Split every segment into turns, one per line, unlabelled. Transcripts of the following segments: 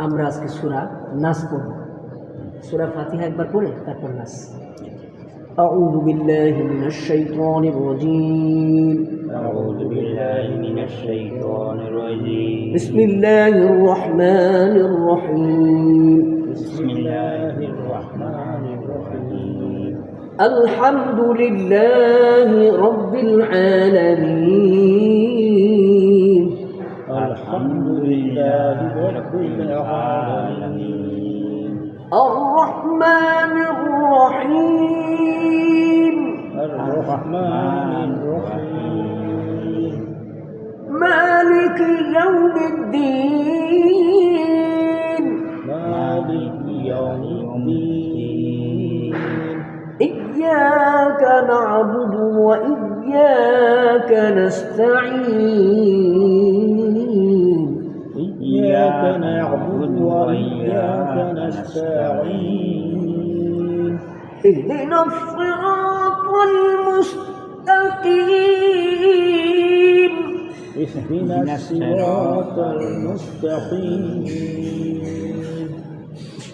আমরা আজকে সূরা নাস পড়ব। সূরা ফাতিহা একবার পড়ে তারপর নাস। আউযু বিল্লাহি মিনাশ শাইতানির রাজীম।
أعوذ بالله من الشيطان الرجيم.
بسم الله الرحمن الرحيم.
بسم الله الرحمن الرحيم.
الحمد لله رب العالمين.
الحمد لله رب العالمين.
الرحمن الرحيم.
الرحمن الرحيم.
مالك يوم الدين.
مالك يوم الدين.
إياك نعبد وإياك نستعين.
إياك نعبد وإياك نستعين.
اهدنا الصراط المستقيم.
اهدنا الصراط المستقيم.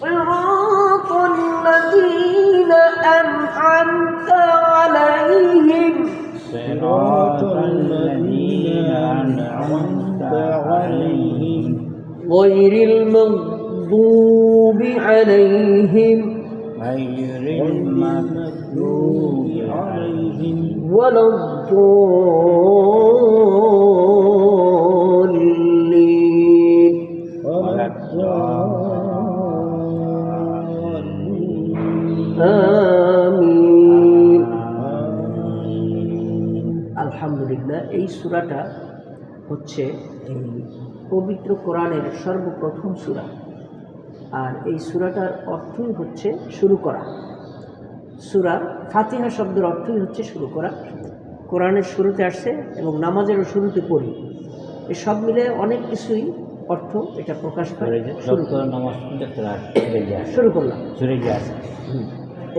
صراط الذين أنعمت عليهم
صراط الذين أنعمت عليهم
غير المغضوب عليهم
غير المغضوب عليهم
ولا الضالين.
ولا الضالين.
آمين.
آمين.
আলহামদুলিল্লাহ, এই সূরাটা হচ্ছে এই পবিত্র কোরআনের সর্বপ্রথম সূরা। আর এই সূরাটার অর্থই হচ্ছে শুরু করা। সূরা ফাতিহা শব্দের অর্থই হচ্ছে শুরু করা। কোরআনের শুরুতে আসছে এবং নামাজেরও শুরুতে পড়ি। এই সব মিলে অনেক কিছুই অর্থ এটা প্রকাশ করে। শুরু করলাম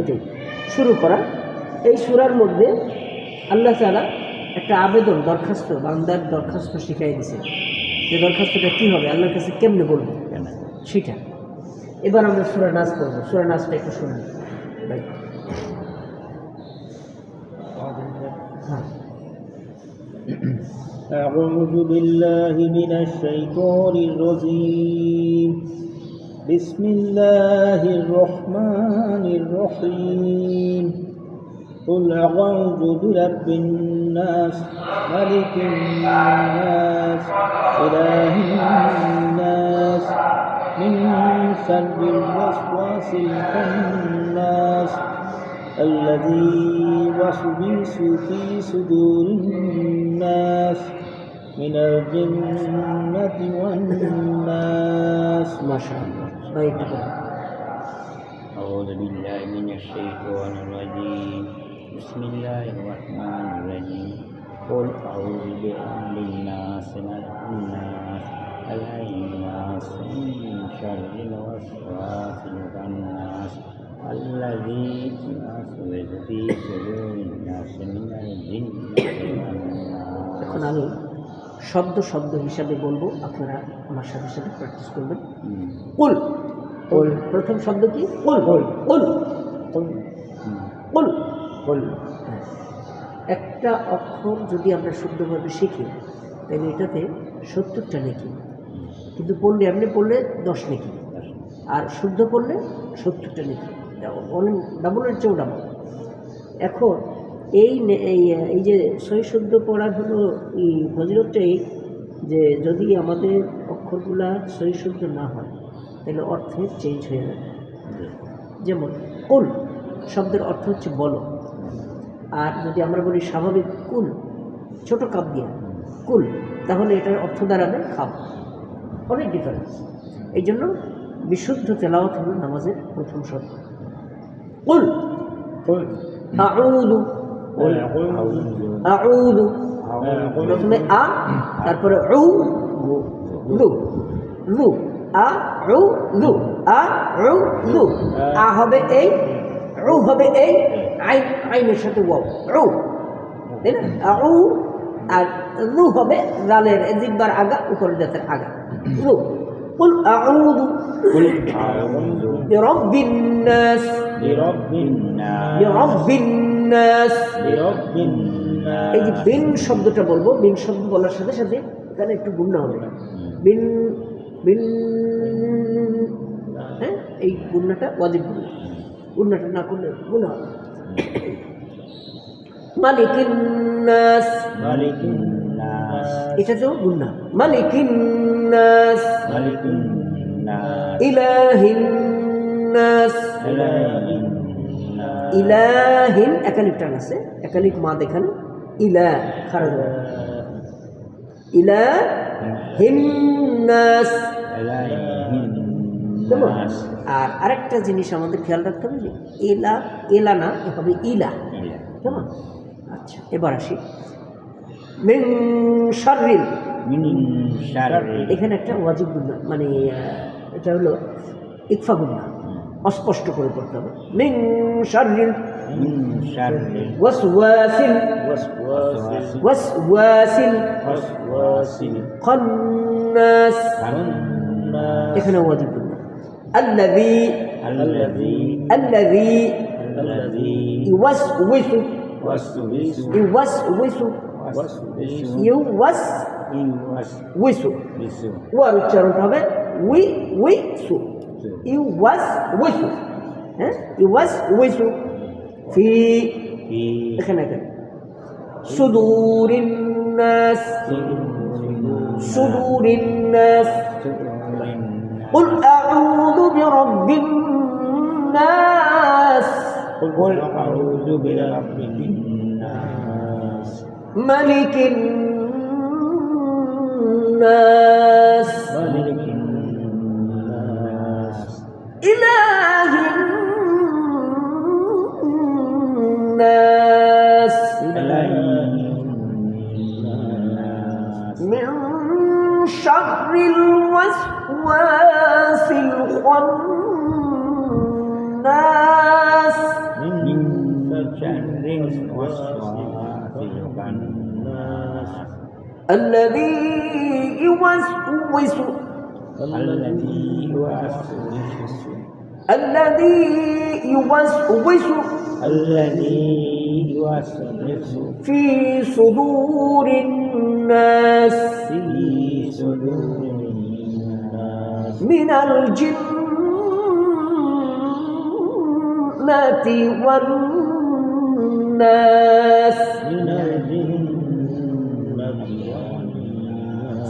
এটাই শুরু করা। এই সূরার মধ্যে আল্লাহ তাআলা একটা আবেদন, দরখাস্ত, বান্দার দরখাস্ত শিখাই দিয়েছে। যে দরখাস্তটা কী হবে, আল্লাহর কাছে কেমনে বলবো সেটা। এবার আমরা সূরা নাস পড়বো। সূরা নাসটা একটু শুনুন।
أعوذ بالله من الشيطان الرجيم. بسم الله الرحمن الرحيم. قل أعوذ برب الناس ملك الناس إله الناس من شر الوسواس الخناس الذي يوسوس في صدور الناس من الجنة والناس.
ما شاء الله.
أعوذ بالله من الشيطان الرجيم. بسم الله الرحمن الرحيم. قل أعوذ برب الناس ملك الناس إله الناس من شر الوسواس الخناس الذي يوسوس في صدور الناس من الجنة والناس.
এখন আমি শব্দ শব্দ হিসাবে বলবো, আপনারা আমার সাথে সাথে প্র্যাকটিস করবেন। কুল, কুল, প্রথম শব্দ কি? কুল, কুল, কুল, কুল, কুল, কুল। একটা অক্ষর যদি আমরা শুদ্ধভাবে শিখি তাহলে এটাতে 70টা নেকি, কিন্তু পড়লে এমনি পড়লে 10 নেকি, আর শুদ্ধ পড়লে 70টা নেকি, অনেক ডাবলের চেয়েও ডাবল। এখন এই যে সহি শুদ্ধ পড়ার হলো এই ফজিলতটাই যে যদি আমাদের অক্ষরগুলা সহি শুদ্ধ না হয় তাহলে অর্থে চেঞ্জ হয়ে যাবে। যেমন কুল শব্দের অর্থ হচ্ছে বলো, আর যদি আমরা বলি স্বাভাবিক কুল, ছোট কাপ দিয়া কুল, তাহলে এটার অর্থ দাঁড়াবে খাও। অনেক ডিফারেন্স। এই জন্য বিশুদ্ধ তেলাওয়াত হলো নামাজের প্রথম শর্ত। কুল, আউযু, আউযু, প্রথমে আ, তারপরে উ, লু, লু, আ, উ, লু, আ, উ, লু। আ হবে এই, উ হবে এই, আইন, আইনের সাথে ওয়াও, উ, তাই না? উ, আর লু হবে জালের জিব্বার আগা, উপরের দাঁতের আগা, লু। কুল আউযু
قل أعوذ
বিরাব্বিন নাস
برب الناس
বিরাব্বিন নাস।
برب
এই যে
الناس
বিন শব্দটা বলবো, বিন শব্দ বলার সাথে সাথে এখানে একটু গুণনা হবে। বিন বিন, হ্যাঁ, এই গুণনাটা ওয়াজিব গুণনা, গুণনাটা না করলে গুণা হবে। মালিকিন নাস,
ملك الناس
এটা তো গুণনা। মালিকিন নাস
ملك الناس
ইলাহিন নাস।
إله الناس
ইলাহিন একালিফ টান আছে, একালিফ মা দেখান, ইলা খারাজ ইলাহিন নাস।
إله
কেমন?
الناس
আর আরেকটা জিনিস আমাদের খেয়াল রাখতে হবে যে এলা, এলা না, এ হবে ইলা। কেমন? আচ্ছা, এবার আসি মিন শাররিল।
من شر
এখানে একটা ওয়াজিব গুণা, মানে এটা হলো ইকফা গুণা, অস্পষ্ট করে পড়তে হবে। মিন শাররিল
من شر
ওয়াসওয়াসিল
وسواس
ওয়াসওয়াসিল
وسواس
খান্নাস।
الناس
এখানে ওয়াজিব গুণা। আল্লাযী
الذي
আল্লাযী
الذي
ইউওয়াসওয়িসু
يوسوس
ইউওয়াসওয়িসু
وسوس
ইউওয়াসওয়িসু।
يوسوس
ওয়ার উচ্চারণ হবে উই উইসু, ইউওয়াসওয়িসু, হ্যাঁ, ইউওয়াসওয়িসু ফি,
في
এখানে এখানে সুদুরিন নাস, সুদুরিন নাস। قل أعوذ برب الناس
قل أعوذ برب الناس
ملك الناس
ملك الناس
إله الناس
إله الناس
من شر الوسواس الخناس
من شر الوسواس الخناس
الذي يوسوس
الذي يوسوس
الذي يوسوس
الذي يوسوس
في صدور الناس
في صدور الناس
من الجنة والناس
من الجنة والناس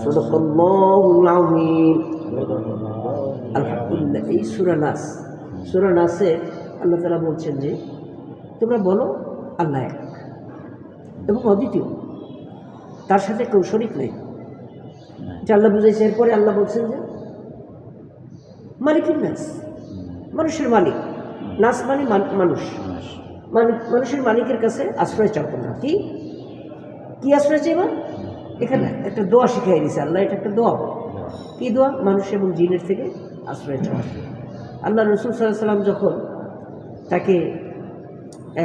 صدق الله العظيم আলহামদুলিল্লাহ। এই সূরা নাস, সূরা নাসে আল্লাহ তাআলা বলছেন যে তোমরা বলো আল্লাহ এক এবং অদ্বিতীয়, তার সাথে কেউ শরীক নেই। যে আল্লাহ বুঝাইছে, এরপরে আল্লাহ বলছেন যে মালিকুন নাস, মানুষের মালিক। নাস মানে মানুষ, মানুষের মালিকের কাছে আশ্রয় চাও তোমরা। কি কি আশ্রয় চাইবা? এখানে একটা দোয়া শিখাই দিয়েছে আল্লাহ, এটা একটা দোয়া। কি দোয়া? মানুষ এবং জিনের থেকে আশ্রয় চাওয়া। আল্লাহ রসুল সাল্লাল্লাহু আলাইহি সাল্লাম যখন তাকে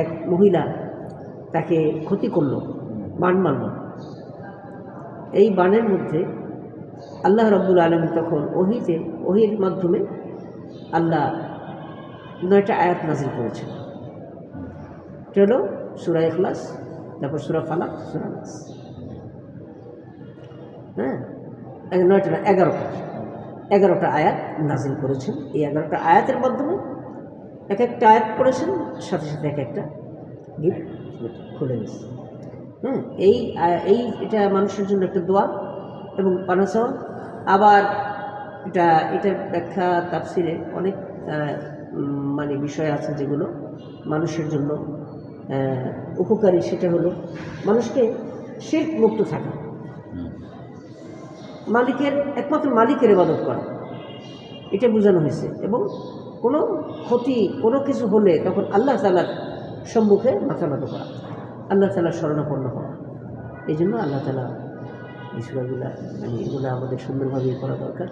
এক মহিলা তাকে ক্ষতি করলো, বান মারল, এই বানের মধ্যে আল্লাহ রাব্বুল আলামিন তখন ওহির মাধ্যমে আল্লাহ 9টা আয়াত নাযিল করেছেন। এটা হলো সূরা ইখলাস, তারপর সূরা ফালাক, সূরা নাস। হ্যাঁ, 9টা না, 11টা আয়াত নাযিল করেছেন। এই 11টা আয়াতের মাধ্যমে এক একটা আয়াত পড়েছেন, সাথে সাথে এক একটা গিফট খুলে গেছে। এটা মানুষের জন্য একটা দোয়া এবং পানাসওয়া। আবার এটার ব্যাখ্যা তাফসিরে অনেক মানে বিষয় আছে যেগুলো মানুষের জন্য উপকারী। সেটা হলো মানুষকে শিরক মুক্ত থাকা, একমাত্র মালিকের ইবাদত করা, এটা বোঝানো হয়েছে। এবং কোনো ক্ষতি, কোনো কিছু হলে তখন আল্লাহ তাআলার সম্মুখে মাথা নত করা, আল্লাহ তাআলার শরণাপন্ন হওয়া। এই জন্য আল্লাহ তাআলা এই সূরাগুলো, মানে এগুলো আমাদের সুন্দরভাবে করা দরকার।